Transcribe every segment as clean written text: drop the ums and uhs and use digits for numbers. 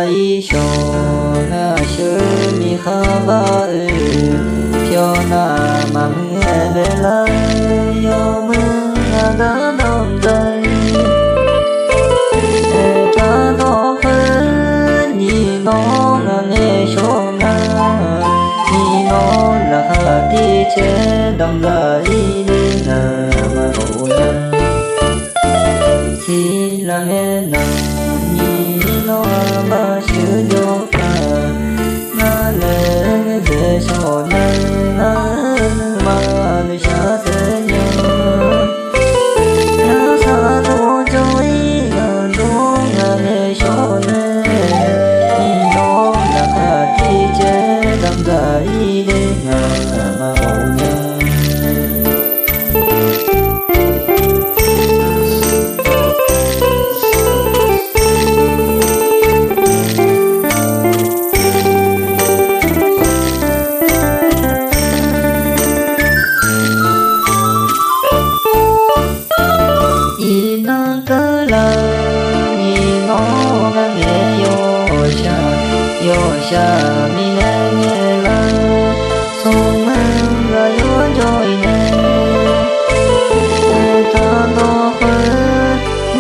いしょなしゅみかばうぴょなまみえべらよむながどんざいえたのふにのがねしょなにのなはきちどんざいでなまほなひらめなにのましゅよかなれでしょなまるしゃせにやさのじょいがどがねしょねにのなかきちだんだいでなまおねyo sha mi ne nghe la song mang ra yo joy ne ta no phơ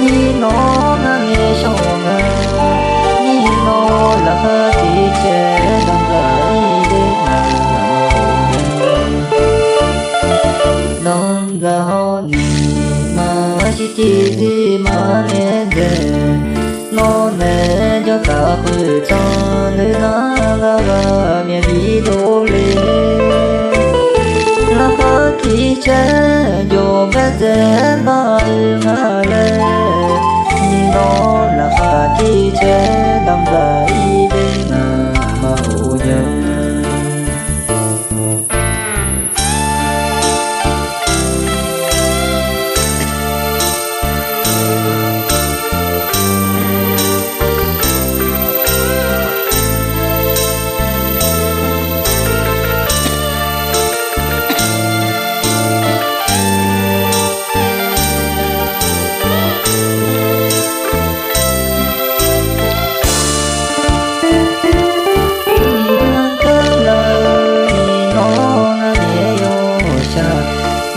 ni no nga nghe sho nga ni no la ha ti che dang ga i de na dong ga ho ni ma chi ti di ma ne de nó nè cho cả khử cho nơi nó ga miền đi đô lê là có khi che dù bé dễ ba ngã lê nó là có khi che đâm ra đi đến mà hữu nhân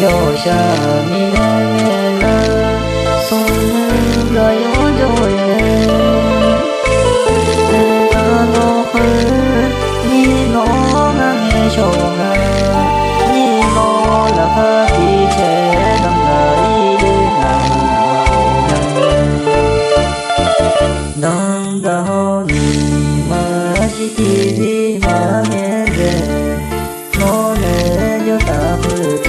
yo sha mi ne la song ga yo joy ne ta no phơ ni no nga nghe sho nga ni no la ha ti che dam ga i de na dang ga ho ni ma chi ti di ma ne de no ne yo ta phơ